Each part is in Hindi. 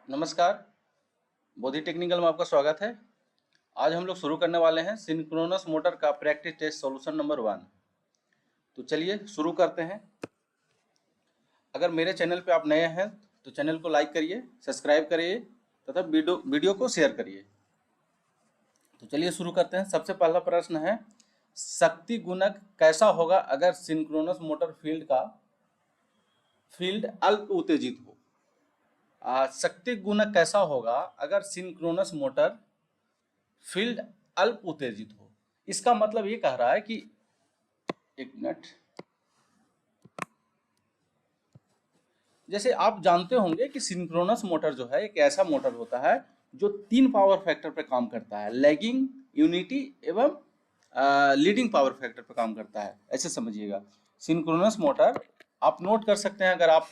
नमस्कार। बोधि टेक्निकल में आपका स्वागत है। आज हम लोग शुरू करने वाले हैं सिंक्रोनस मोटर का प्रैक्टिस टेस्ट सॉल्यूशन नंबर 1। तो चलिए शुरू करते हैं। अगर मेरे चैनल पे आप नए हैं तो चैनल को लाइक करिए, सब्सक्राइब करिए तथा वीडियो को शेयर करिए। तो चलिए शुरू करते हैं। सबसे पहला प्रश्न है, शक्ति गुणक कैसा होगा अगर सिंक्रोनस मोटर फील्ड अल्प उत्तेजित हो। शक्ति गुणक कैसा होगा अगर सिंक्रोनस मोटर फील्ड अल्प उत्तेजित हो। इसका मतलब ये कह रहा है कि एक मिनट, जैसे आप जानते होंगे कि सिंक्रोनस मोटर जो है एक ऐसा मोटर होता है जो 3 पावर फैक्टर पे काम करता है, लैगिंग, यूनिटी एवं लीडिंग पावर फैक्टर पे काम करता है। ऐसे समझिएगा सिंक्रोनस मोटर। आप नोट कर सकते हैं, अगर आप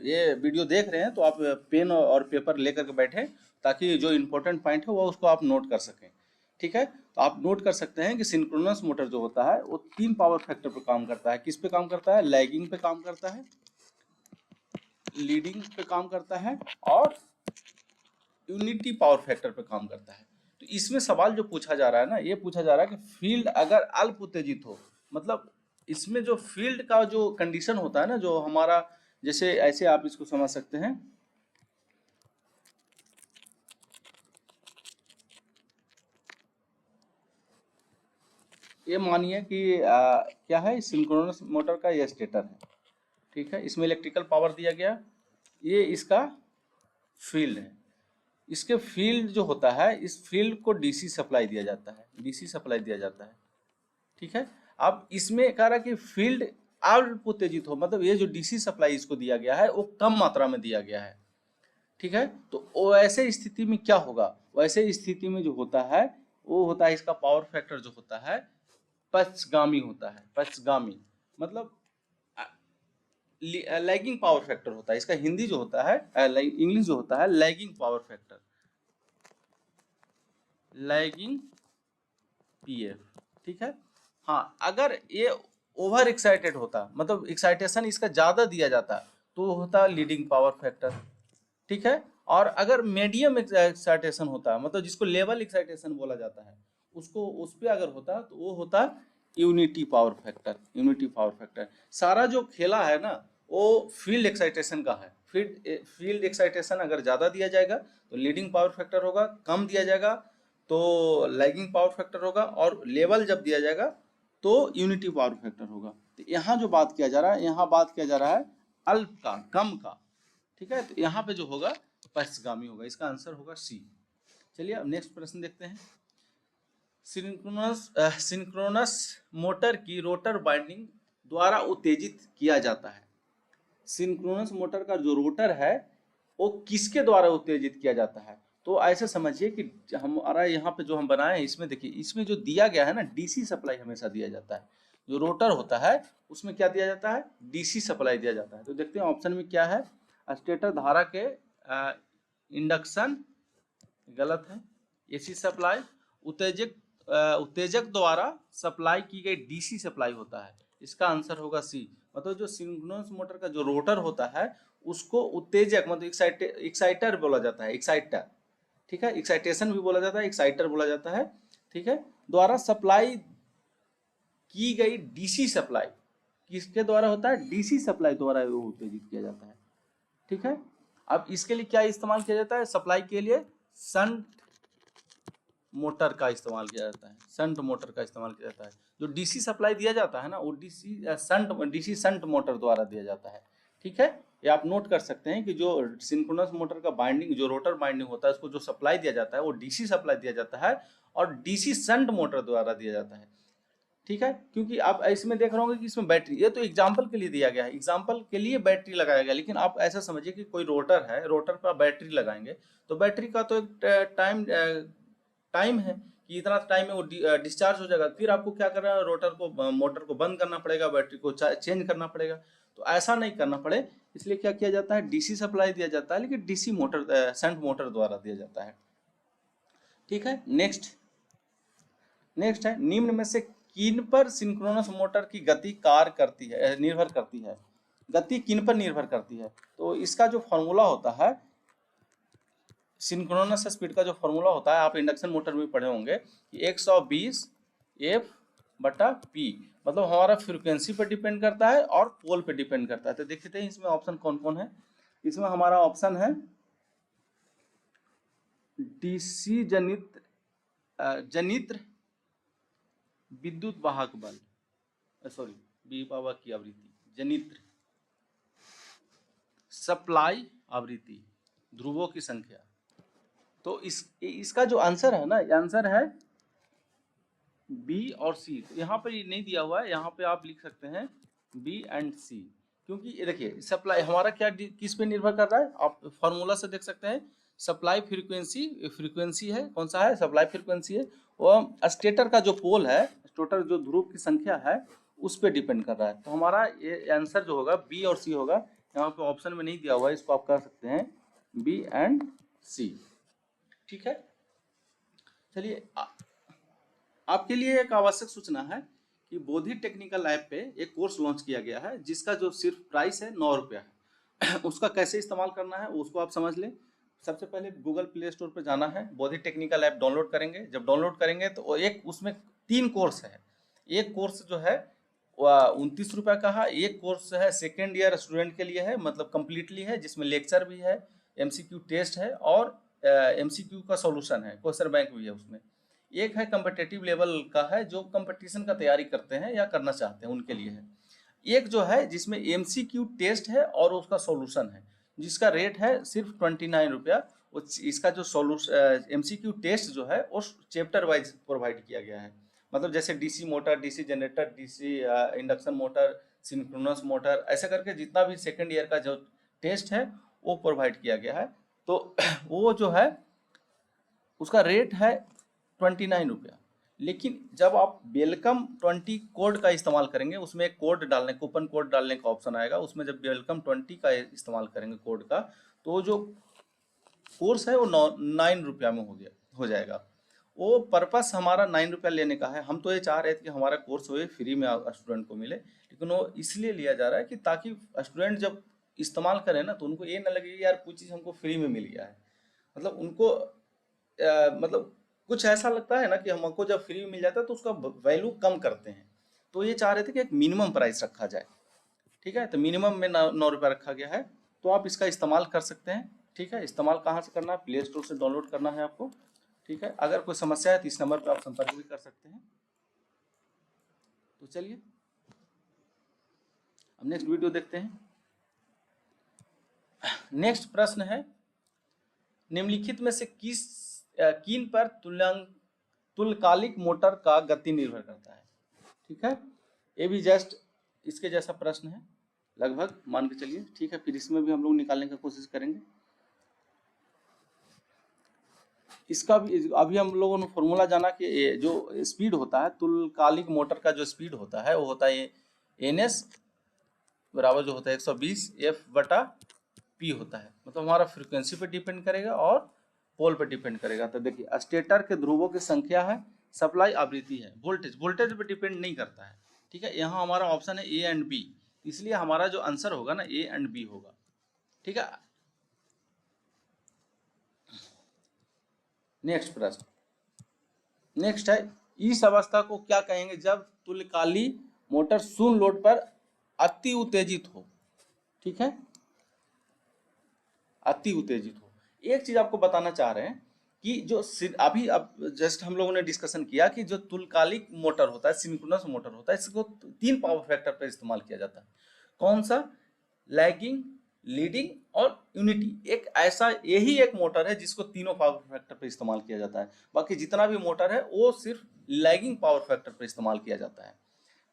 ये वीडियो देख रहे हैं तो आप पेन और पेपर लेकर के बैठे ताकि जो इम्पोर्टेंट पॉइंट है वो उसको आप नोट कर सकें। ठीक है, तो आप नोट कर सकते हैं कि सिंक्रोनस मोटर जो होता है वो 3 पावर फैक्टर पे काम करता है। किस पे काम करता है? लैगिंग पे काम करता है, लीडिंग पे काम करता है और यूनिटी पावर फैक्टर पे काम करता है। तो इसमें सवाल जो पूछा जा रहा है ना, ये पूछा जा रहा है कि फील्ड अगर अल्प उत्तेजित हो, मतलब इसमें जो फील्ड का जो कंडीशन होता है ना, जो हमारा, जैसे ऐसे आप इसको समझ सकते हैं, ये मानिए कि क्या है, सिंक्रोनस मोटर का ये स्टेटर है। ठीक है, इसमें इलेक्ट्रिकल पावर दिया गया, ये इसका फील्ड है। इसके फील्ड जो होता है, इस फील्ड को डीसी सप्लाई दिया जाता है, डीसी सप्लाई दिया जाता है। ठीक है, अब इसमें कह रहा है कि फील्ड अल्प उत्तेजित हो, मतलब ये जो डीसी सप्लाई इसको दिया गया है वो कम मात्रा में दिया गया है। ठीक है, तो ऐसे स्थिति में क्या होगा? वैसे स्थिति में जो होता है वो होता है, इसका पावर फैक्टर जो होता है पक्षगामी होता है। पक्षगामी मतलब लैगिंग पावर फैक्टर होता है। इसका हिंदी जो होता है, इंग्लिश जो होता है, lagging power factor, lagging PF. ठीक है, हाँ, अगर ये ओवर एक्साइटेड होता, मतलब एक्साइटेशन इसका ज्यादा दिया जाता, तो होता लीडिंग पावर फैक्टर। ठीक है, और अगर मीडियम एक्साइटेशन होता, मतलब जिसको लेवल एक्साइटेशन बोला जाता है, उसको उस पर अगर होता तो वो होता unity power factor. Unity power factor सारा जो खेला है ना वो फील्ड एक्साइटेशन का है। फील्ड एक्साइटेशन अगर ज़्यादा दिया जाएगा तो लीडिंग पावर फैक्टर होगा, कम दिया जाएगा तो लैगिंग पावर फैक्टर होगा, और लेवल जब दिया जाएगा तो यूनिटी पावर फैक्टर होगा। तो यहाँ जो बात किया जा रहा है, यहाँ बात किया जा रहा है अल्प का, कम का। ठीक है, तो यहाँ पे जो होगा पक्षगामी होगा। इसका आंसर होगा सी। चलिए अब नेक्स्ट प्रश्न देखते हैं। सिंक्रोनस मोटर की रोटर वाइंडिंग द्वारा उत्तेजित किया जाता है। सिंक्रोनस मोटर का जो रोटर है वो किसके द्वारा उत्तेजित किया जाता है? तो ऐसे समझिए कि हमारा यहाँ पे जो हम बनाए हैं, इसमें देखिए, इसमें जो दिया गया है ना, डीसी सप्लाई हमेशा दिया जाता है। जो रोटर होता है उसमें क्या दिया जाता है? डीसी सप्लाई दिया जाता है। तो देखते हैं ऑप्शन में क्या है। स्टेटर धारा के इंडक्शन, गलत है। एसी सप्लाई, उत्तेजक उत्तेजक द्वारा सप्लाई की गई डीसी सप्लाई होता है। इसका आंसर होगा सी। मतलब जो सिंक्रोनस मोटर का जो रोटर होता है उसको उत्तेजक, मतलब एक्साइटर बोला जाता है, एक्साइटर। ठीक है, एक्साइटेशन भी बोला जाता है, एक्साइटर बोला जाता है। ठीक है, द्वारा सप्लाई की गई डीसी सप्लाई, किसके द्वारा होता है? डीसी सप्लाई द्वारा वो उत्तेजित किया जाता है। ठीक है, अब इसके लिए क्या इस्तेमाल किया जाता है? सप्लाई के लिए शंट मोटर का इस्तेमाल किया जाता है। शंट मोटर का इस्तेमाल किया जाता है। जो डीसी सप्लाई दिया जाता है ना वो डीसी शंट मोटर द्वारा दिया जाता है। ठीक है, ये आप नोट कर सकते हैं कि जो सिंक्रोनस मोटर का बाइंडिंग, जो रोटर बाइंडिंग होता है, उसको जो सप्लाई दिया जाता है वो डीसी सप्लाई दिया जाता है और डीसी शंट मोटर द्वारा दिया जाता है। ठीक है, क्योंकि आप इसमें देख रहे होंगे कि इसमें बैटरी, ये तो एग्जाम्पल के लिए दिया गया है, एग्जाम्पल के लिए बैटरी लगाया गया, लेकिन आप ऐसा समझिए कि कोई रोटर है, रोटर पर बैटरी लगाएंगे तो बैटरी का तो एक टाइम है कि इतना टाइम में वो डिस्चार्ज हो जाएगा। फिर आपको क्या करना है? रोटर को, मोटर को बंद करना पड़ेगा, बैटरी को चेंज करना पड़ेगा। तो ऐसा नहीं करना पड़े इसलिए क्या किया जाता है? डीसी सप्लाई दिया जाता है, लेकिन डीसी मोटर, शंट मोटर द्वारा दिया जाता है। ठीक है, नेक्स्ट है, निम्न में से किन पर सिंक्रोनस मोटर की गति कार्य करती है, निर्भर करती है? गति किन पर निर्भर करती है? तो इसका जो फॉर्मूला होता है सिंक्रोनस स्पीड का जो फॉर्मूला होता है आप इंडक्शन मोटर में पढ़े होंगे कि 120 एफ बटा पी, मतलब हमारा फ्रीक्वेंसी पे डिपेंड करता है और पोल पे डिपेंड करता है। तो देखते हैं इसमें ऑप्शन कौन कौन है। इसमें हमारा ऑप्शन है डीसी जनित्र विद्युत वाहक बल, सॉरी विभव की आवृत्ति, जनित्र, सप्लाई आवृत्ति, ध्रुवों की संख्या। तो इसका जो आंसर है ना, ये आंसर है बी और सी। तो यहाँ पर ये नहीं दिया हुआ है, यहाँ पे आप लिख सकते हैं बी एंड सी, क्योंकि ये देखिए सप्लाई हमारा क्या किस पे निर्भर कर रहा है, आप फॉर्मूला से देख सकते हैं। सप्लाई फ्रीक्वेंसी है, कौन सा है, सप्लाई फ्रीक्वेंसी है। वो स्टेटर का जो पोल है, स्टेटर जो ध्रुव की संख्या है उस पर डिपेंड कर रहा है। तो हमारा ये आंसर जो होगा बी और सी होगा। यहाँ पे ऑप्शन में नहीं दिया हुआ है, इसको आप कर सकते हैं बी एंड सी। ठीक है, चलिए आपके लिए एक आवश्यक सूचना है कि बोधि टेक्निकल ऐप पे एक कोर्स लॉन्च किया गया है जिसका जो सिर्फ प्राइस है 9 रुपया है। उसका कैसे इस्तेमाल करना है उसको आप समझ लें। सबसे पहले गूगल प्ले स्टोर पे जाना है, बोधि टेक्निकल ऐप डाउनलोड करेंगे। जब डाउनलोड करेंगे तो एक उसमें 3 कोर्स है। एक कोर्स जो है 29 रुपये का है, एक कोर्स है सेकेंड ईयर स्टूडेंट के लिए है, मतलब कम्प्लीटली है, जिसमें लेक्चर भी है, MCQ टेस्ट है और MCQ का सॉल्यूशन है, क्वेश्चन बैंक भी है उसमें। एक है कम्पिटिटिव लेवल का है, जो कंपटीशन का तैयारी करते हैं या करना चाहते हैं उनके लिए है। एक जो है जिसमें MCQ टेस्ट है और उसका सॉल्यूशन है, जिसका रेट है सिर्फ 29 रुपया। इसका जो सॉल्यूशन MCQ टेस्ट जो है वो चैप्टर वाइज प्रोवाइड किया गया है, मतलब जैसे DC motor, DC generator, DC induction motor, synchronous motor, ऐसा करके जितना भी सेकेंड ईयर का जो टेस्ट है वो प्रोवाइड किया गया है। तो वो जो है उसका रेट है 29 रुपया। लेकिन जब आप वेलकम 20 कोड का इस्तेमाल करेंगे, उसमें एक कोड डालने, कूपन कोड डालने का ऑप्शन आएगा, उसमें जब वेलकम 20 का इस्तेमाल करेंगे कोड का, तो जो कोर्स है वो 9 रुपया में हो जाएगा। वो पर्पस हमारा 9 रुपया लेने का है। हम तो ये चाह रहे थे कि हमारा कोर्स हो फ्री में स्टूडेंट को मिले, लेकिन वो इसलिए लिया जा रहा है कि ताकि स्टूडेंट जब इस्तेमाल करें ना तो उनको ये ना लगे कि यार कुछ चीज़ हमको फ्री में मिल गया है, मतलब उनको मतलब कुछ ऐसा लगता है ना कि हमको जब फ्री मिल जाता है तो उसका वैल्यू कम करते हैं। तो ये चाह रहे थे कि एक मिनिमम प्राइस रखा जाए। ठीक है, तो मिनिमम में 9 रुपया रखा गया है, तो आप इसका इस्तेमाल कर सकते हैं। ठीक है, इस्तेमाल कहाँ से करना है, प्ले स्टोर से डाउनलोड करना है आपको। ठीक है, अगर कोई समस्या है तो इस नंबर पर आप संपर्क भी कर सकते हैं। तो चलिए अब नेक्स्ट वीडियो देखते हैं। नेक्स्ट प्रश्न है, निम्नलिखित में से किन पर तुल्यकालिक मोटर का गति निर्भर करता है। ठीक है, ये भी जस्ट इसके जैसा प्रश्न है लगभग, मान के चलिए। ठीक है, फिर इसमें भी हम लोग निकालने की कोशिश करेंगे। इसका भी अभी हम लोगों ने फॉर्मूला जाना कि जो स्पीड होता है तुल्यकालिक मोटर का, जो स्पीड होता है वो होता है NS बराबर जो होता है 120 F बटा P होता है, मतलब हमारा फ्रीक्वेंसी पे डिपेंड करेगा और पोल पे डिपेंड करेगा। तो देखिए स्टेटर के ध्रुवों की संख्या है, सप्लाई आवृत्ति है, वोल्टेज पे डिपेंड नहीं करता है। ठीक है, यहाँ हमारा ऑप्शन है A एंड B, इसलिए हमारा जो आंसर होगा ना A एंड B होगा। ठीक है, नेक्स्ट प्रश्न, नेक्स्ट है, इस अवस्था को क्या कहेंगे जब तुल्यकालिक मोटर शून्य लोड पर अति उत्तेजित हो। ठीक है, अति उत्तेजित हो। एक चीज आपको बताना चाह रहे हैं कि जो अभी अब जस्ट हम लोगों ने डिस्कशन किया कि जो तुल्यकालिक मोटर होता है, सिंक्रोनस मोटर होता है, इसको 3 पावर फैक्टर पर इस्तेमाल किया जाता है। कौन सा, लैगिंग, लीडिंग और यूनिटी। एक ऐसा यही एक मोटर है जिसको तीनों पावर फैक्टर पर इस्तेमाल किया जाता है, बाकी जितना भी मोटर है वो सिर्फ लैगिंग पावर फैक्टर पर इस्तेमाल किया जाता है।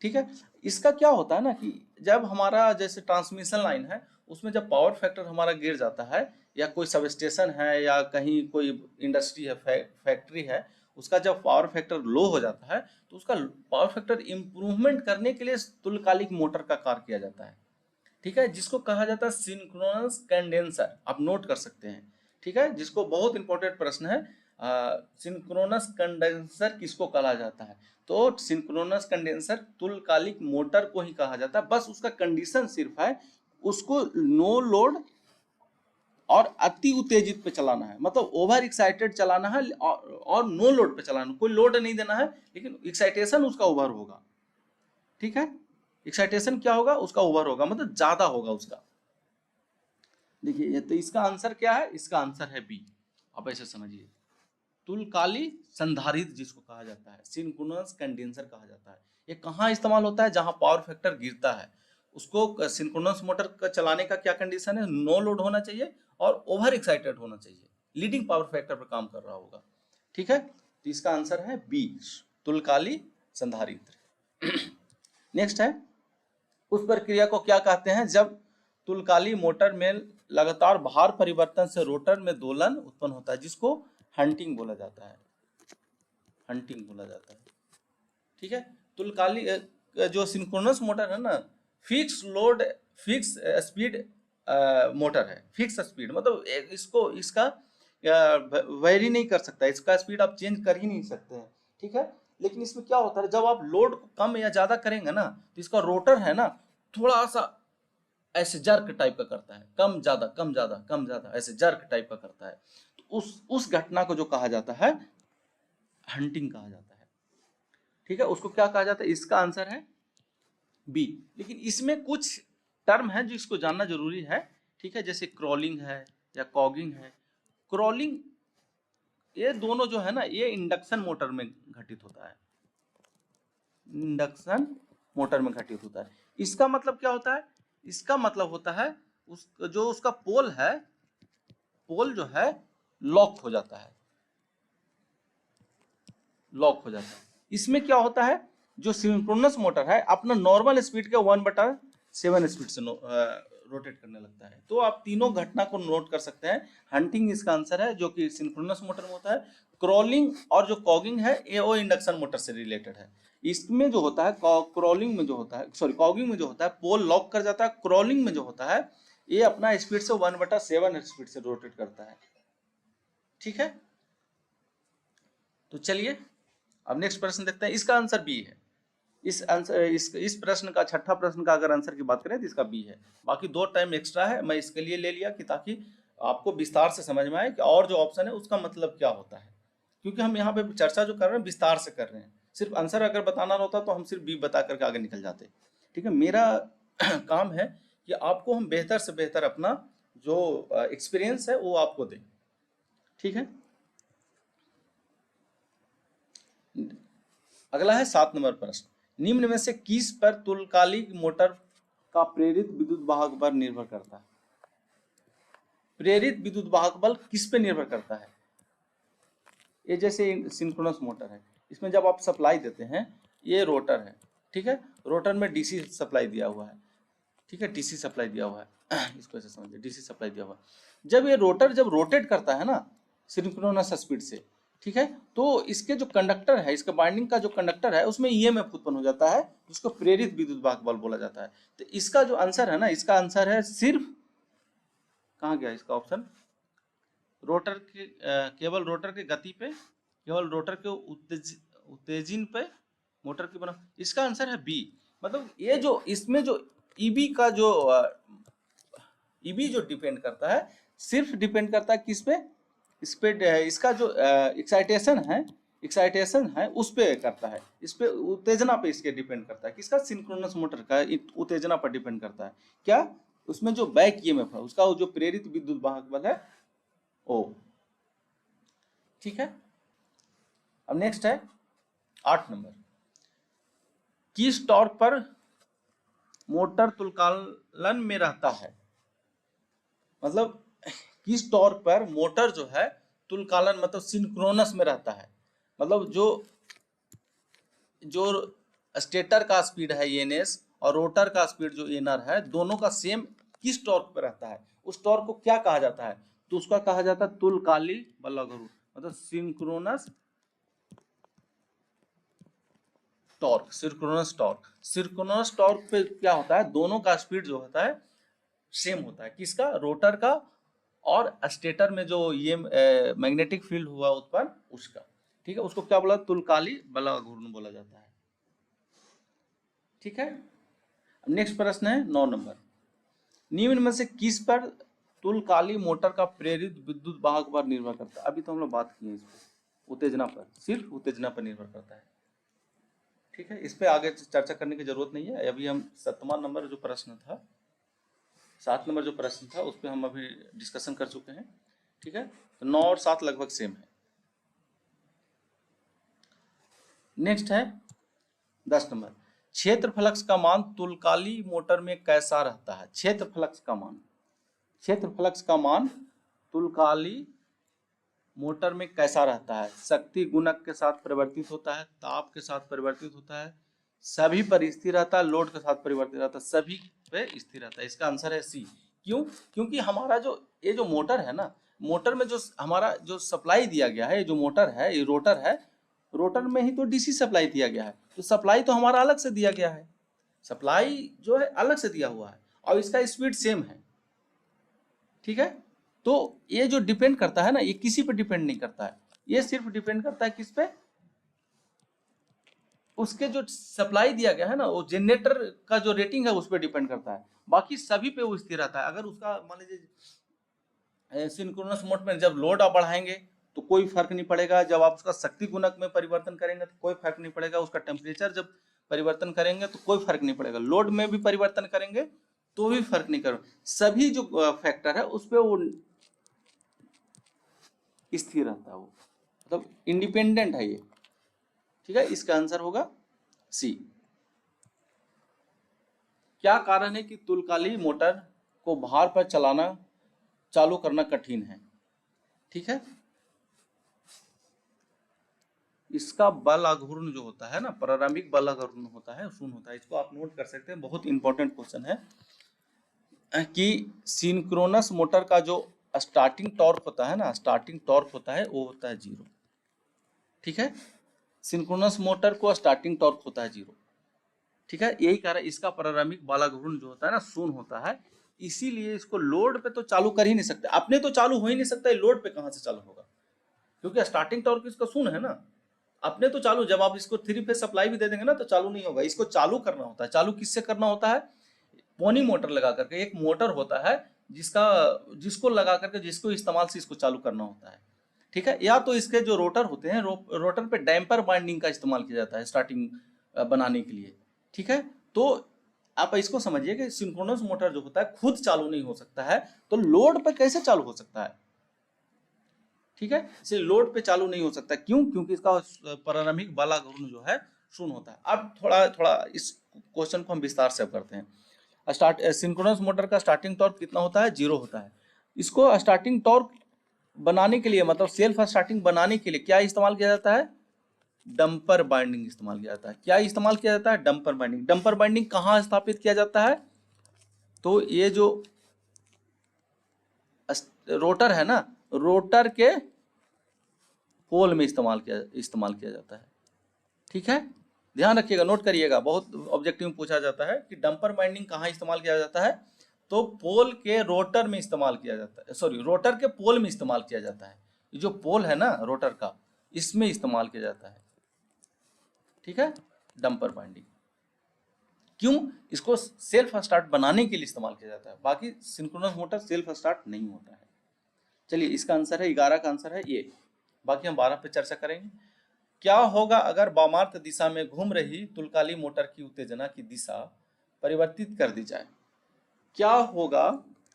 ठीक है, इसका क्या होता है ना कि जब हमारा जैसे ट्रांसमिशन लाइन है उसमें जब पावर फैक्टर हमारा गिर जाता है, या कोई सब स्टेशन है या कहीं कोई इंडस्ट्री है, फैक्ट्री है, उसका जब पावर फैक्टर लो हो जाता है तो उसका पावर फैक्टर इम्प्रूवमेंट करने के लिए तुल्यकालिक मोटर का कार्य किया जाता है। ठीक है, जिसको कहा जाता है सिंक्रोनस कंडेंसर, आप नोट कर सकते हैं। ठीक है, जिसको बहुत इंपॉर्टेंट प्रश्न है, सिंक्रोनस कंडेंसर किसको कहा जाता है, तो सिंक्रोनस कंडेंसर तुल्यकालिक मोटर को ही कहा जाता है। बस उसका कंडीशन सिर्फ है उसको नो लोड और अति उत्तेजित पे चलाना है, मतलब ओवर एक्साइटेड चलाना है और नो लोड पे चलाना है, कोई लोड नहीं देना है लेकिन एक्साइटेशन उसका ओवर होगा। ठीक है, एक्साइटेशन क्या होगा उसका ओवर होगा, मतलब ज्यादा होगा उसका। देखिए ये तो इसका आंसर क्या है, इसका आंसर है बी। आप ऐसे समझिए, तुल्यकालिक संधारित्र जिसको कहा जाता है, सिंक्रोनस कंडेंसर कहा जाता है। ये कहाँ इस्तेमाल होता है, जहां पावर फैक्टर गिरता है उसको सिंक्रोनस मोटर का चलाने का क्या कंडीशन है, नो लोड होना चाहिए और ओवर एक्साइटेड होना चाहिए, लीडिंग पावर फैक्टर पर काम कर रहा होगा। ठीक है, तो इसका आंसर है बी, तुल्यकालिक संधारित्र। नेक्स्ट है, उस प्रक्रिया को क्या कहते हैं जब तुल्यकालिक मोटर में लगातार भार परिवर्तन से रोटर में दोलन उत्पन्न होता है, जिसको हंटिंग बोला जाता है, हंटिंग बोला जाता है। ठीक है, तुल्यकालिक जो सिंक्रोनस मोटर है ना, fix load fix speed motor है, फिक्स स्पीड मतलब इसको इसका वेरी नहीं कर सकता, इसका स्पीड आप चेंज कर ही नहीं सकते हैं। ठीक है, लेकिन इसमें क्या होता है, जब आप लोड को कम या ज्यादा करेंगे ना तो इसका रोटर है ना थोड़ा सा ऐसे जर्क टाइप का करता है, कम ज्यादा कम ज्यादा कम ज्यादा ऐसे जर्क टाइप का करता है, तो उस घटना को जो कहा जाता है हंटिंग कहा जाता है। ठीक है, उसको क्या कहा जाता है, इसका आंसर है बी। लेकिन इसमें कुछ टर्म है जो इसको जानना जरूरी है। ठीक है, जैसे क्रॉलिंग है या कॉगिंग है। क्रॉलिंग ये दोनों जो है ना ये इंडक्शन मोटर में घटित होता है, इंडक्शन मोटर में घटित होता है। इसका मतलब क्या होता है, इसका मतलब होता है जो उसका पोल है, पोल जो है लॉक हो जाता है, लॉक हो जाता है। इसमें क्या होता है, जो सिंक्रोनस मोटर है अपना नॉर्मल स्पीड के 1/7 स्पीड से रोटेट करने लगता है। तो आप तीनों घटना को नोट कर सकते हैं। हंटिंग इसका आंसर है जो कि सिंक्रोनस मोटर में होता है। क्रॉलिंग और जो कॉगिंग है ये वो इंडक्शन मोटर से रिलेटेड है। इसमें जो होता है क्रॉलिंग में जो होता है, सॉरी कॉगिंग में जो होता है पोल लॉक कर जाता है। क्रॉलिंग में जो होता है ये अपना स्पीड से 1/7 स्पीड से रोटेट करता है। ठीक है, तो चलिए अब नेक्स्ट प्रश्न देखते हैं। इसका आंसर बी है। इस प्रश्न का, छठा प्रश्न का अगर आंसर की बात करें तो इसका बी है। बाकी 2 टाइम एक्स्ट्रा है, मैं इसके लिए ले लिया कि ताकि आपको विस्तार से समझ में आए कि और जो ऑप्शन है उसका मतलब क्या होता है, क्योंकि हम यहाँ पे चर्चा जो कर रहे हैं विस्तार से कर रहे हैं। सिर्फ आंसर अगर बताना होता तो हम सिर्फ बी बता करके आगे निकल जाते। ठीक है, मेरा काम है कि आपको हम बेहतर से बेहतर अपना जो एक्सपीरियंस है वो आपको दें। ठीक है, अगला है 7 नंबर प्रश्न। निम्न में से किस पर तुल्यकालिक मोटर का प्रेरित विद्युत वाहक बल निर्भर करता है? प्रेरित विद्युत वाहक बल किस पे निर्भर करता है? ये जैसे सिंक्रोनस मोटर है, इसमें जब आप सप्लाई देते हैं, ये रोटर है। ठीक है, रोटर में डीसी सप्लाई दिया हुआ है। ठीक है, डीसी सप्लाई दिया हुआ है इसको ऐसे समझिए, डीसी सप्लाई दिया हुआ है। जब ये रोटर जब रोटेट करता है ना सिंक्रोनस स्पीड से, ठीक है, तो इसके जो कंडक्टर है, इसका बाइंडिंग का जो कंडक्टर है उसमें ईएमएफ उत्पन्न हो जाता है, जिसको प्रेरित विद्युत वाहक बल बोला जाता है। तो इसका जो आंसर है ना, इसका आंसर है सिर्फ, कहाँ गया इसका ऑप्शन, रोटर के केवल रोटर के गति पे, केवल रोटर के उत्तेजन पे मोटर की बना, इसका आंसर है बी। मतलब ये जो इसमें जो ईबी का जो ईबी जो डिपेंड करता है, सिर्फ डिपेंड करता है किस पे, इस पे इसका जो एक्साइटेशन है उस पे करता है, इस पे उत्तेजना पे इसके डिपेंड करता है। किसका, सिंक्रोनस मोटर का उत्तेजना पर डिपेंड करता है। क्या, उसमें जो बैक ईएमएफ है उसका जो प्रेरित विद्युत वाहक बल है ओ। ठीक है, अब नेक्स्ट है 8 नंबर। किस टॉर्क पर मोटर तुल्यकालन में रहता है? मतलब किस टॉर्क पर मोटर जो है तुल्यकालन मतलब सिंक्रोनस में रहता है, मतलब जो जो स्टेटर का स्पीड है एनएस और रोटर का स्पीड जो एनआर है, दोनों का सेम किस टॉर्क पर रहता है, उस टॉर्क को क्या कहा जाता है? तो उसका कहा जाता है तुल्यकालिक बलागुरु, मतलब synchronous torque. Synchronous torque, synchronous torque पे क्या होता है, दोनों का स्पीड जो होता है सेम होता है। किसका, रोटर का और स्टेटर में जो ये मैग्नेटिक फील्ड हुआ उत्पन्न उसका। ठीक है, उसको क्या बोला, तुल्यकालिक बलागुरु बोला जाता है। ठीक है, नेक्स्ट प्रश्न है 9 नंबर। निम्न में से किस पर तुल्यकालिक मोटर का प्रेरित विद्युत वाहक पर निर्भर करता है। अभी तो हम लोग बात किए इस पर, उत्तेजना पर, सिर्फ उत्तेजना पर निर्भर करता है। ठीक है, इस पे आगे चर्चा करने की जरूरत नहीं है। अभी हम 7वां नंबर जो प्रश्न था, 7 नंबर जो प्रश्न था उस पर हम अभी डिस्कशन कर चुके हैं। ठीक है, तो 9 और 7 लगभग सेम है। नेक्स्ट है 10 नंबर, क्षेत्रफलक्स का मान तुल्यकालिक मोटर में कैसा रहता है? क्षेत्रफलक्स का मान, क्षेत्रफलक्स का मान तुल्यकालिक मोटर में कैसा रहता है? शक्ति गुणक के साथ परिवर्तित होता है, ताप के साथ परिवर्तित होता है, सभी पर स्थिर रहता है, लोड के साथ परिवर्तित रहता है, सभी पे स्थिर रहता है। इसका आंसर है सी। क्यों? क्योंकि हमारा जो ये जो मोटर है ना, मोटर में जो हमारा जो सप्लाई दिया गया है, जो मोटर है, ये रोटर है, रोटर में ही तो डीसी सप्लाई दिया गया है, तो सप्लाई तो हमारा अलग से दिया गया है, सप्लाई जो है अलग से दिया हुआ है और इसका स्पीड सेम है। ठीक है, तो ये जो डिपेंड करता है ना, ये किसी पे डिपेंड नहीं करता है, ये सिर्फ डिपेंड करता है किस पे? उसके जो सप्लाई दिया गया है ना, वो जनरेटर का जो रेटिंग है उस पर डिपेंड करता है, बाकी सभी पे वो स्थिर रहता है। अगर उसका मान लीजिए सिंक्रोनस मोड में जब लोड आप बढ़ाएंगे तो कोई फर्क नहीं पड़ेगा, जब आप उसका शक्ति गुणक में परिवर्तन करेंगे तो कोई फर्क नहीं पड़ेगा, उसका टेम्परेचर जब परिवर्तन करेंगे तो कोई फर्क नहीं पड़ेगा, लोड में भी परिवर्तन करेंगे तो भी फर्क नहीं करेगा, सभी जो फैक्टर है उस पर वो स्थिर रहता है, वो मतलब इंडिपेंडेंट है ये। ठीक है, इसका आंसर होगा सी। क्या कारण है कि तुल्यकालिक मोटर को भार पर चलाना चालू करना कठिन है? ठीक है, इसका बल आघूर्ण जो होता है ना, प्रारंभिक बल आघूर्ण होता है, शून्य होता है। इसको आप नोट कर सकते हैं, बहुत इंपॉर्टेंट क्वेश्चन है कि सिंक्रोनस मोटर का जो स्टार्टिंग टॉर्क होता है ना, स्टार्टिंग टॉर्क होता है वो होता है 0। ठीक है, सिंक्रोनस मोटर को स्टार्टिंग टॉर्क होता है 0। ठीक है, यही कारण इसका प्रारंभिक बल आघूर्ण जो होता है ना, शून्य होता है, इसीलिए इसको लोड पे तो चालू कर ही नहीं सकते, अपने तो चालू हो ही नहीं सकता, लोड पे कहां से चालू होगा, क्योंकि स्टार्टिंग टॉर्क इसका शून्य है ना। अपने तो चालू, जब आप इसको 3 फेज सप्लाई भी दे देंगे ना तो चालू नहीं होगा, इसको चालू करना होता है। चालू किससे करना होता है? पोनी मोटर लगा करके, एक मोटर होता है जिसको लगा करके, जिसको इस्तेमाल से इसको चालू करना होता है। ठीक है, या तो इसके जो रोटर होते हैं, रोटर पे डैम्पर बाइंडिंग का इस्तेमाल किया जाता है स्टार्टिंग बनाने के लिए। ठीक है, तो आप इसको समझिए कि सिंक्रोनस मोटर जो होता है खुद चालू नहीं हो सकता है, तो लोड पे कैसे चालू हो सकता है? ठीक है, इसलिए लोड पे चालू नहीं हो सकता। क्यों? क्योंकि इसका प्रारंभिक बल आघूर्ण जो है शून्य होता है। अब थोड़ा थोड़ा इस क्वेश्चन को हम विस्तार से करते हैं। सिंक्रोनस मोटर का स्टार्टिंग टॉर्क कितना होता है? 0 होता है। इसको स्टार्टिंग टॉर्क बनाने के लिए, मतलब सेल्फ स्टार्टिंग बनाने के लिए क्या इस्तेमाल किया जाता है? डंपर बाइंडिंग इस्तेमाल किया जाता है। क्या इस्तेमाल किया जाता है? Dumper binding. डंपर बाइंडिंग कहाँ स्थापित किया जाता है? तो ये जो रोटर है ना, रोटर के पोल में इस्तेमाल किया जाता है। ठीक है, ध्यान रखिएगा, नोट करिएगा, बहुत ऑब्जेक्टिव में पूछा जाता है कि डंपर बाइंडिंग कहाँ इस्तेमाल किया जाता है? तो पोल के रोटर में इस्तेमाल किया जाता है, सॉरी, रोटर के पोल में इस्तेमाल किया जाता है। ये जो पोल है ना रोटर का, इसमें इस्तेमाल किया जाता है। ठीक है, डंपर बाइंडिंग। क्यों? इसको सेल्फ स्टार्ट बनाने के लिए इस्तेमाल किया जाता है, बाकी सिंक्रोनस मोटर सेल्फ स्टार्ट नहीं होता है। चलिए, इसका आंसर है 11 का आंसर है ये, बाकी हम 12 पे चर्चा करेंगे। क्या होगा अगर वामार्त दिशा में घूम रही तुल्यकालिक मोटर की उत्तेजना की दिशा परिवर्तित कर दी जाए? क्या होगा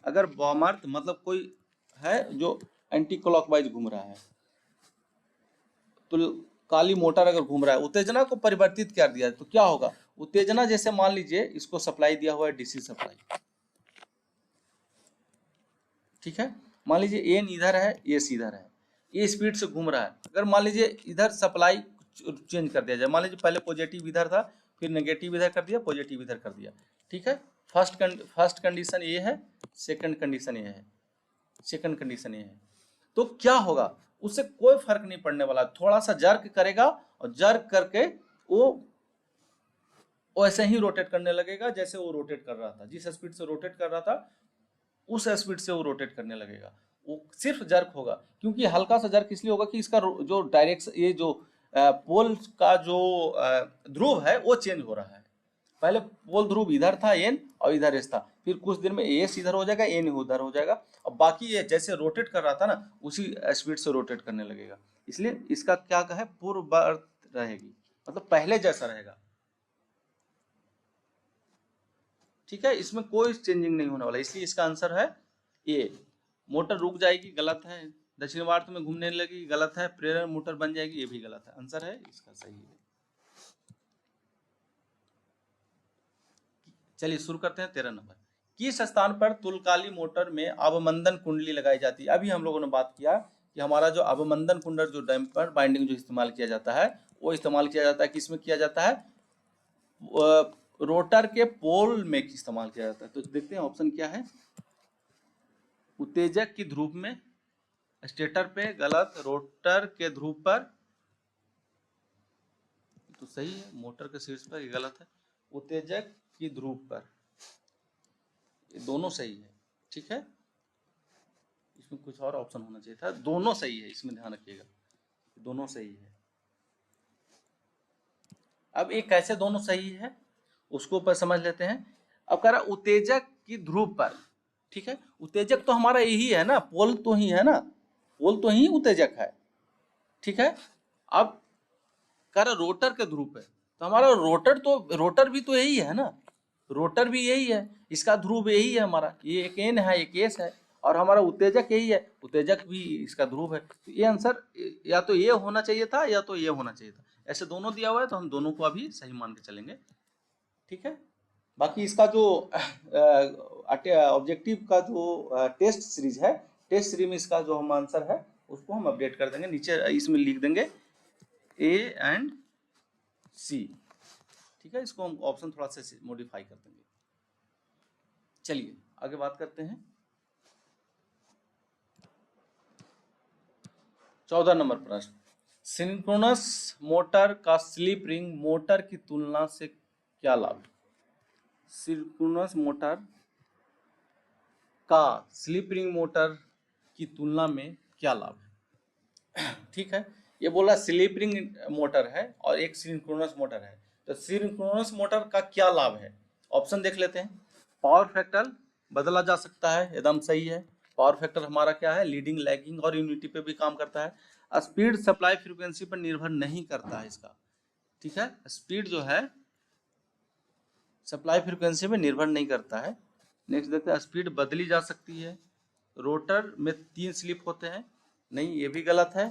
अगर वामार्त, मतलब कोई है जो एंटी क्लॉकवाइज घूम रहा है, तुल्यकालिक मोटर अगर घूम रहा है, उत्तेजना को परिवर्तित कर दिया तो क्या होगा? उत्तेजना जैसे मान लीजिए इसको सप्लाई दिया हुआ है डीसी सप्लाई। ठीक है, मान लीजिए एन इधर है, ये इधर है, ये स्पीड से घूम रहा है। अगर मान लीजिए इधर सप्लाई चेंज कर दिया जाए, मान लीजिए पहले पॉजिटिव इधर था, फिर नेगेटिव इधर कर दिया, पॉजिटिव इधर कर दिया। ठीक है, फर्स्ट कंडीशन ये है, सेकंड कंडीशन ये है, सेकंड कंडीशन ये है। तो क्या होगा? उससे कोई फर्क नहीं पड़ने वाला, थोड़ा सा जर्क करेगा और जर्क करके वो वैसे ही रोटेट करने लगेगा जैसे वो रोटेट कर रहा था, जिस स्पीड से रोटेट कर रहा था उस स्पीड से वो रोटेट करने लगेगा। वो सिर्फ जर्क होगा, क्योंकि हल्का सा जर्क इसलिए होगा कि इसका जो डायरेक्शन, ये जो पोल का जो ध्रुव है वो चेंज हो रहा है, पहले पोल ध्रुव इधर था एन और इधर एस था, फिर कुछ दिन में एस इधर हो जाएगा, एन उधर हो जाएगा, और बाकी ये जैसे रोटेट कर रहा था ना उसी स्पीड से रोटेट करने लगेगा। इसलिए इसका क्या कहे, पूर्ववर्त रहेगी, मतलब पहले जैसा रहेगा। ठीक है, इसमें कोई चेंजिंग नहीं होने वाला, इसलिए इसका आंसर है ए। मोटर रुक जाएगी, गलत है। दक्षिणावर्त में घूमने लगेगी, गलत है। प्रेरण मोटर बन जाएगी, ये भी गलत है। आंसर है इसका सही है। चलिए शुरू करते हैं 13 नंबर। किस स्थान पर तुलकाली मोटर में अवमंदन कुंडली लगाई जाती है? अभी हम लोगों ने बात किया कि हमारा जो अवमंदन कुंडल, जो डैम्पर बाइंडिंग जो इस्तेमाल किया जाता है, वो इस्तेमाल किया जाता है किसमें किया जाता है? रोटर के पोल में इस्तेमाल किया जाता है। तो देखते हैं ऑप्शन क्या है। उत्तेजक की ध्रुव में, स्टेटर पे गलत, रोटर के ध्रुव पर तो सही है, मोटर के शीर्ष पर ये गलत है, उत्तेजक की ध्रुव पर, ये दोनों सही है। ठीक है, इसमें कुछ और ऑप्शन होना चाहिए था, दोनों सही है, इसमें ध्यान रखिएगा, दोनों सही है। अब ये कैसे दोनों सही है उसको ऊपर समझ लेते हैं। अब कह रहा उत्तेजक की ध्रुव पर, ठीक है, उत्तेजक तो हमारा यही है ना, पोल तो ही है ना, पोल तो ही उत्तेजक है। ठीक है, अब कह रहा रोटर के ध्रुव पे, तो हमारा रोटर भी तो यही है ना, रोटर भी यही है, इसका ध्रुव यही है हमारा, ये एक एन है एक एस है, और हमारा उत्तेजक यही है, उत्तेजक भी इसका ध्रुव है। तो ये आंसर या तो ये होना चाहिए था या तो ये होना चाहिए था, ऐसे दोनों दिया हुआ है तो हम दोनों को अभी सही मान के चलेंगे। ठीक है, बाकी इसका जो ऑब्जेक्टिव का जो टेस्ट सीरीज है, टेस्ट सीरीज में इसका जो हम आंसर है उसको हम अपडेट कर देंगे, नीचे इसमें लिख देंगे ए एंड सी। ठीक है, इसको हम ऑप्शन थोड़ा सा मॉडिफाई कर देंगे। चलिए आगे बात करते हैं। 14 नंबर प्रश्न, सिंक्रोनस मोटर का स्लिप रिंग मोटर की तुलना से क्या लाभ? सिंक्रोनस मोटर का स्लिप रिंग मोटर की तुलना में क्या लाभ है? ठीक है, ये बोला स्लिप रिंग मोटर है और एक सिंक्रोनस मोटर है, तो सिंक्रोनस मोटर का क्या लाभ है? ऑप्शन देख लेते हैं। पावर फैक्टर बदला जा सकता है, एकदम सही है। पावर फैक्टर हमारा क्या है, लीडिंग, लैगिंग और यूनिटी पे भी काम करता है। स्पीड सप्लाई फ्रीक्वेंसी पर निर्भर नहीं करता है इसका। ठीक है, स्पीड जो है सप्लाई फ्रीक्वेंसी में निर्भर नहीं करता है। नेक्स्ट देखते हैं, स्पीड बदली जा सकती है। रोटर में 3 स्लिप होते हैं, नहीं ये भी गलत है,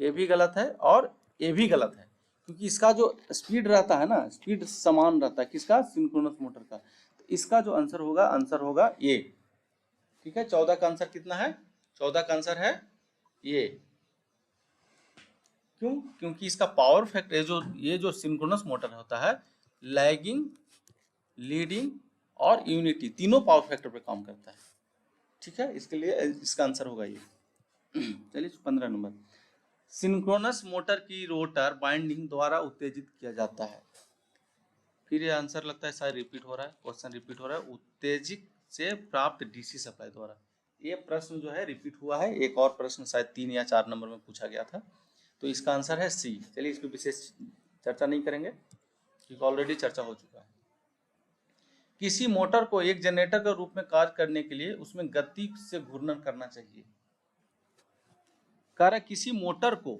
ये भी गलत है और ये भी गलत है, क्योंकि इसका जो स्पीड रहता है ना, स्पीड समान रहता है किसका, सिंक्रोनस मोटर का। तो इसका जो आंसर होगा ये। ठीक है, 14 का आंसर कितना है? 14 का आंसर है ये। क्यों? क्योंकि इसका पावर फैक्टर, ये जो सिंक्रोनस मोटर होता है, लैगिंग, लीडिंग और यूनिटी तीनों पावर फैक्टर पे काम करता है। ठीक है, इसके लिए इसका आंसर होगा ये। चलिए 15 नंबर, सिंक्रोनस मोटर की रोटर बाइंडिंग द्वारा उत्तेजित किया जाता है। फिर ये आंसर लगता है शायद रिपीट हो रहा है, क्वेश्चन रिपीट हो रहा है, उत्तेजित से प्राप्त डीसी सप्लाई द्वारा। ये प्रश्न जो है रिपीट हुआ है, एक और प्रश्न शायद 3 या 4 नंबर में पूछा गया था, तो इसका आंसर है सी। चलिए इस पर विशेष चर्चा नहीं करेंगे क्योंकि ऑलरेडी चर्चा हो चुका है। किसी मोटर को एक जनरेटर के रूप में कार्य करने के लिए उसमें गति से घूर्णन करना चाहिए। कह रहा है किसी मोटर को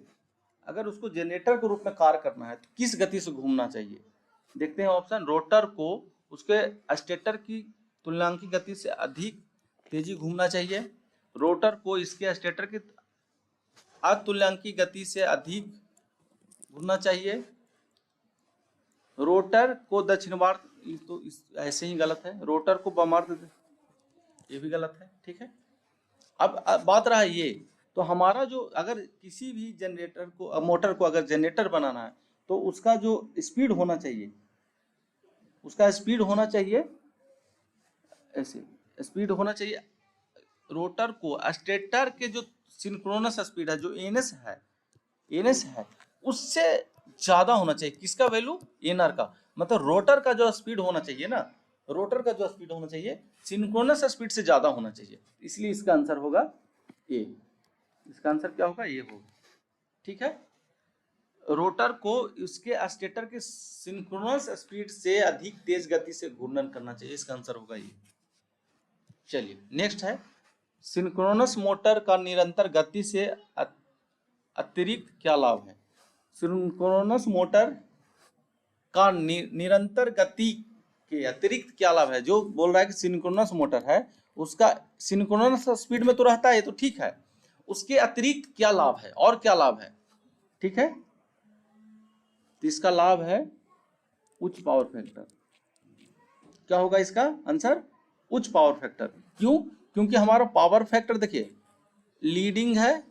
अगर उसको जनरेटर के रूप में कार्य करना है तो किस गति से घूमना चाहिए? देखते हैं ऑप्शन। रोटर को उसके स्टेटर की तुलनांकी गति से अधिक तेजी घूमना चाहिए, रोटर को इसके स्टेटर की अतुल्यांकी गति से अधिक घूमना चाहिए, रोटर को दक्षिणावर्त, तो ऐसे ही गलत है, रोटर को वामावर्त, ये भी गलत है। ठीक है, अब बात रहा ये, तो हमारा जो अगर किसी भी जनरेटर को, मोटर को अगर जनरेटर बनाना है तो उसका जो स्पीड होना चाहिए, उसका स्पीड होना चाहिए ऐसे, स्पीड होना चाहिए रोटर को स्टेटर के जो सिंक्रोनस स्पीड है, जो एनएस है उससे ज्यादा होना चाहिए। किसका वैल्यू? एनआर का, मतलब रोटर का जो स्पीड होना चाहिए ना, रोटर का जो स्पीड होना चाहिए सिंक्रोनस स्पीड से ज्यादा होना चाहिए, इसलिए इसका आंसर होगा ए। इसका आंसर क्या होगा? ये होगा। ठीक है, रोटर को उसके स्टेटर के सिंक्रोनस स्पीड से अधिक तेज गति से घूर्णन करना चाहिए। इसका आंसर होगा ये। चलिए नेक्स्ट है, सिंक्रोनस मोटर का निरंतर गति से अतिरिक्त क्या लाभ है? सिंक्रोनस मोटर का निरंतर गति के अतिरिक्त क्या लाभ है? जो बोल रहा है कि सिंक्रोनस मोटर है उसका सिंक्रोनस स्पीड में तो रहता है तो ठीक है, उसके अतिरिक्त क्या लाभ है और क्या लाभ है? ठीक है, तो इसका लाभ है उच्च पावर फैक्टर। क्या होगा इसका आंसर? उच्च पावर फैक्टर। क्यों? क्योंकि हमारा पावर फैक्टर देखिए लीडिंग है,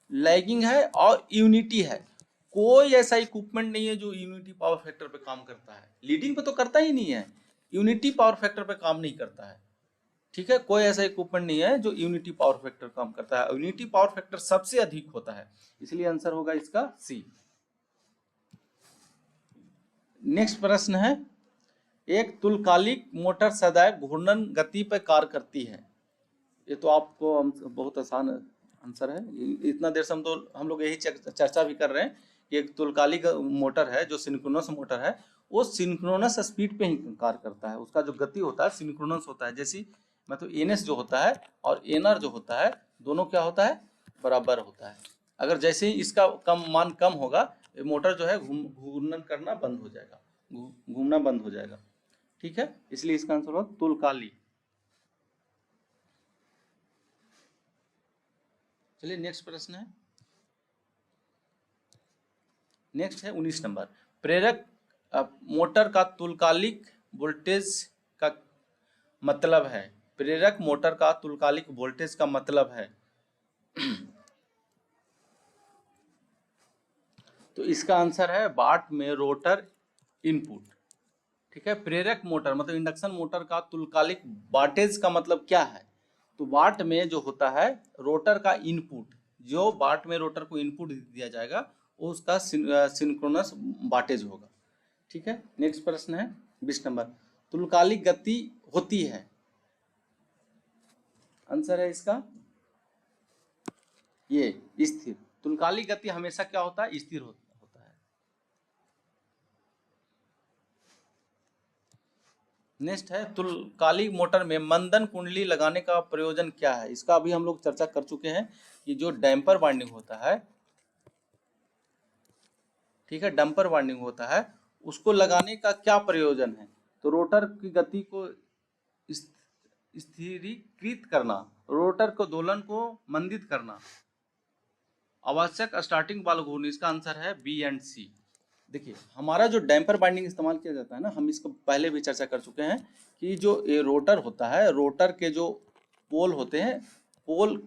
लैगिंग है और यूनिटी है। कोई ऐसा इक्विपमेंट नहीं है जो यूनिटी पावर फैक्टर पे काम करता है। लीडिंग पे तो करता ही नहीं है, यूनिटी पावर फैक्टर पे काम नहीं करता है। ठीक है, कोई ऐसा इक्विपमेंट नहीं है जो यूनिटी पावर फैक्टर काम करता है। यूनिटी पावर फैक्टर सबसे अधिक होता है, इसलिए आंसर होगा इसका सी। नेक्स्ट प्रश्न है, एक तुल्यकालिक मोटर सदैव घूर्णन गति पर कार्य करती है। ये तो आपको बहुत आसान आंसर है। इतना देर से हम लोग यही चर्चा भी कर रहे हैं कि एक तुल्यकालिक मोटर है जो सिंक्रोनस मोटर है, वो सिंक्रोनस स्पीड पे ही कार्य करता है। उसका जो गति होता है सिंक्रोनस होता है। जैसे मतलब एनएस जो होता है और एनआर जो होता है दोनों क्या होता है? बराबर होता है। अगर जैसे ही इसका मान कम होगा मोटर जो है घूर्णन करना बंद हो जाएगा, घूमना बंद हो जाएगा। ठीक है, इसलिए इसका आंसर होगा तुल्यकालिक। चलिए नेक्स्ट प्रश्न है, नेक्स्ट है 19 नंबर। प्रेरक मोटर का तुल्यकालिक वोल्टेज का मतलब है। प्रेरक मोटर का तुल्यकालिक वोल्टेज का मतलब है तो इसका आंसर है वाट में रोटर इनपुट। ठीक है, प्रेरक मोटर मतलब इंडक्शन मोटर का तुल्यकालिक वाटेज का मतलब क्या है? तो वाट में जो होता है रोटर का इनपुट, जो वाट में रोटर को इनपुट दिया जाएगा वो उसका सिंक्रोनस वाटेज होगा। ठीक है, नेक्स्ट प्रश्न है 20 नंबर। तुल्यकालिक गति होती है, आंसर है इसका ये स्थिर। तुल्यकालिक गति हमेशा क्या होता है? स्थिर होता है। नेक्स्ट है, तुल्यकालिक मोटर में मंदन कुंडली लगाने का प्रयोजन क्या है? इसका अभी हम लोग चर्चा कर चुके हैं कि जो डैम्पर वाइंडिंग होता है, ठीक है, डंपर वाइंडिंग होता है, उसको लगाने का क्या प्रयोजन है? तो रोटर की गति को स्थिरीकृत करना, रोटर को दोलन को मंदित करना, आवश्यक स्टार्टिंग बाल घूर्णी। इसका आंसर है बी एंड सी। देखिए हमारा जो डैम्पर बाइंडिंग इस्तेमाल किया जाता है ना, हम इसको पहले भी चर्चा कर चुके हैं कि जो ये रोटर होता है, रोटर के जो पोल होते हैं, पोल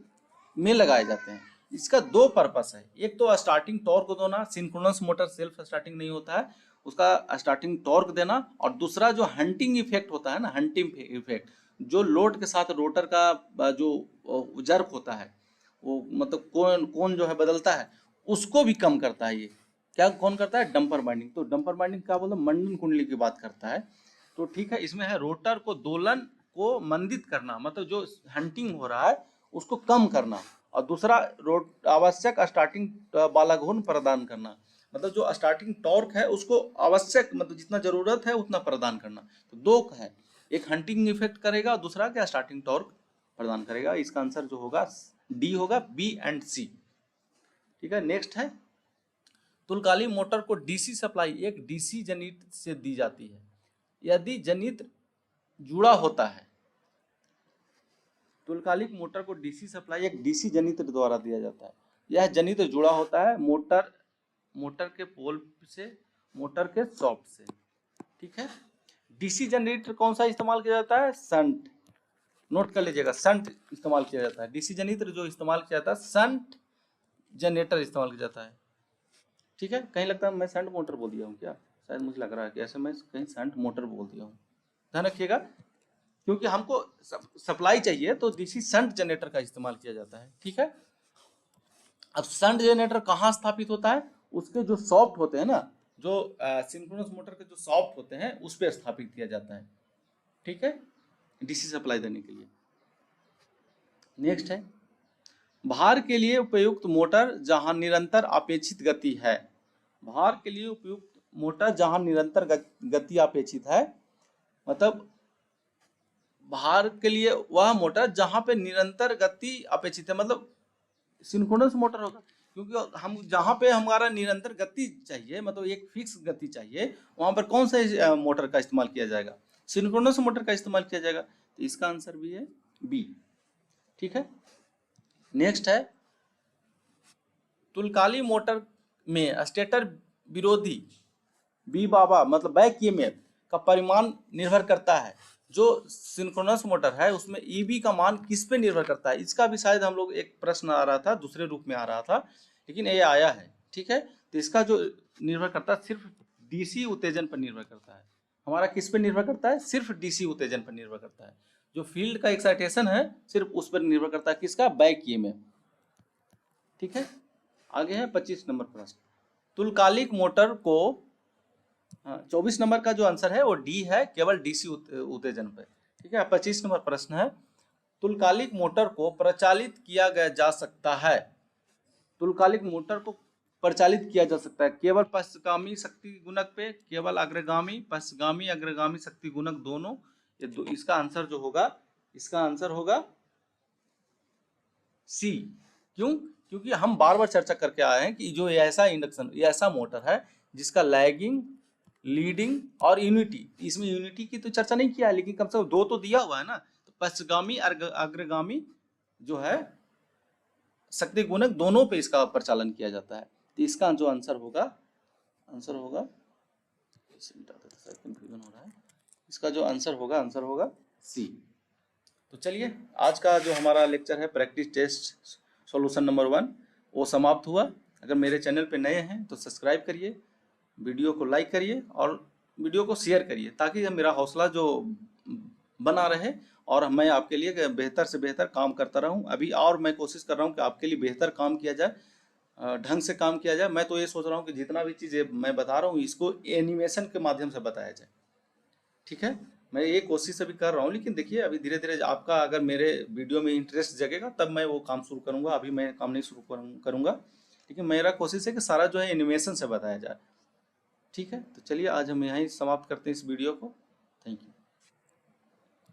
में लगाए जाते हैं। इसका दो पर्पस है, एक तो स्टार्टिंग टॉर्क देना, सिंक्रोनस मोटर सेल्फ स्टार्टिंग नहीं होता है, उसका स्टार्टिंग टॉर्क देना, और दूसरा जो हंटिंग इफेक्ट होता है ना, हंटिंग इफेक्ट, जो लोड के साथ रोटर का जो जर्क होता है, वो मतलब कौन जो है बदलता है, उसको भी कम करता है। ये क्या कौन करता है? Dumper binding. तो डंपर बाइंडिंग क्या बोलते हैं? मंडन कुंडली की बात करता है। तो ठीक है, इसमें है रोटर को दोलन को मंदित करना, मतलब जो हंटिंग हो रहा है उसको कम करना, और दूसरा आवश्यक स्टार्टिंग बालाघूर्ण प्रदान करना, मतलब जो स्टार्टिंग टॉर्क है उसको आवश्यक मतलब जितना जरूरत है उतना प्रदान करना। तो दो है, एक हंटिंग इफेक्ट करेगा, दूसरा क्या? स्टार्टिंग टॉर्क प्रदान करेगा। इसका आंसर जो होगा डी होगा, बी एंड सी। ठीक है, नेक्स्ट है, तुल्यकालिक मोटर को डीसी सप्लाई एक डीसी जनित्र से दी जाती है यदि जनित्र जुड़ा होता है। तुल्यकालिक मोटर को डीसी सप्लाई एक डीसी जनित्र द्वारा दिया जाता है। यह जनित्र जुड़ा होता है मोटर के पोल से, मोटर के सॉफ्ट से। ठीक है, डीसी जनरेटर कौन सा इस्तेमाल किया जाता है? शंट। नोट कर लीजिएगा, शंट इस्तेमाल किया जाता है। डीसी जनित्र जो इस्तेमाल किया जाता है शंट जनरेटर इस्तेमाल किया जाता है। ठीक है, कहीं लगता है मैं शंट मोटर बोल दिया हूँ क्या? शायद मुझे लग रहा है कि ऐसे मैं कहीं शंट मोटर बोल दिया हूँ। ध्यान रखिएगा, क्योंकि हमको सप्लाई चाहिए तो डीसी शंट जनरेटर का इस्तेमाल किया जाता है। ठीक है, अब शंट जनरेटर कहाँ स्थापित होता है? उसके जो सॉफ्ट होते हैं ना, जो सिंक्रोनस मोटर के जो सॉफ्ट होते हैं उस पर स्थापित किया जाता है। ठीक है, डीसी सप्लाई देने के लिए। नेक्स्ट है, भार के लिए उपयुक्त मोटर जहां निरंतर अपेक्षित गति है। भार के लिए उपयुक्त मोटर जहां निरंतर गति अपेक्षित है, मतलब भार के लिए वह मोटर जहां पे निरंतर गति अपेक्षित है, मतलब सिंक्रोनस मोटर होगा, क्योंकि हम जहां पे हमारा निरंतर गति चाहिए, मतलब एक फिक्स गति चाहिए, वहां पर कौन सा मोटर का इस्तेमाल किया जाएगा, सिंक्रोनस मोटर का इस्तेमाल किया जाएगा। तो इसका आंसर भी है बी। ठीक है, नेक्स्ट है तुलकाली मोटर में स्टेटर विरोधी बी बाबा मतलब बैक ईएमएफ का परिमाण निर्भर करता है। जो सिंक्रोनस मोटर है उसमें ईबी का मान किस पे निर्भर करता है, इसका भी शायद हम लोग एक प्रश्न आ रहा था, दूसरे रूप में आ रहा था, लेकिन ये आया है। ठीक है, तो इसका जो निर्भर करता है सिर्फ डीसी उत्तेजन पर निर्भर करता है। हमारा किस पे निर्भर करता है, सिर्फ डीसी उत्तेजन पर निर्भर करता है। जो फील्ड का एक्साइटेशन है सिर्फ उस पर निर्भर करता है, किसका, बैक ईएमएफ। ठीक है, आगे है 25 नंबर प्रश्न। तुलकालिक मोटर को 24 नंबर का जो आंसर है वो डी है, केवल डीसी उत्तेजन पे। ठीक है, 25 नंबर प्रश्न है तुलकालिक मोटर को प्रचालित किया गया जा सकता है। तुलकालिक मोटर को प्रचालित किया जा सकता है केवल पश्चगामी शक्ति गुणक पे, केवल अग्रगामी, पश्चगामी अग्रगामी शक्ति गुणक दोनों। ये इसका आंसर जो होगा, इसका आंसर होगा सी। क्यों, क्योंकि हम बार बार चर्चा करके आए हैं कि जो ऐसा इंडक्शन, ये ऐसा मोटर है जिसका लैगिंग, लीडिंग और यूनिटी, इसमें यूनिटी की तो चर्चा नहीं किया है, लेकिन कम से कम दो तो दिया हुआ है ना। तो पश्चगामी अग्रगामी जो है शक्ति गुणक दोनों पे इसका प्रचालन किया जाता है। तो इसका जो आंसर होगा, आंसर होगा, कंफ्यूजन हो रहा है, इसका जो आंसर होगा सी। तो चलिए आज का जो हमारा लेक्चर है प्रैक्टिस टेस्ट सॉल्यूशन नंबर 1 वो समाप्त हुआ। अगर मेरे चैनल पे नए हैं तो सब्सक्राइब करिए, वीडियो को लाइक करिए और वीडियो को शेयर करिए, ताकि मेरा हौसला जो बना रहे और मैं आपके लिए बेहतर से बेहतर काम करता रहूं। अभी और मैं कोशिश कर रहा हूं कि आपके लिए बेहतर काम किया जाए, ढंग से काम किया जाए। मैं तो ये सोच रहा हूं कि जितना भी चीज़ें मैं बता रहा हूं इसको एनिमेशन के माध्यम से बताया जाए। ठीक है, मैं ये कोशिश अभी कर रहा हूँ, लेकिन देखिए अभी धीरे धीरे आपका अगर मेरे वीडियो में इंटरेस्ट जगेगा तब मैं वो काम शुरू करूँगा, अभी मैं काम नहीं शुरू करूँगा। लेकिन मेरा कोशिश है कि सारा जो है एनिमेशन से बताया जाए। ठीक है, तो चलिए आज हम यहीं समाप्त करते हैं इस वीडियो को। Thank you.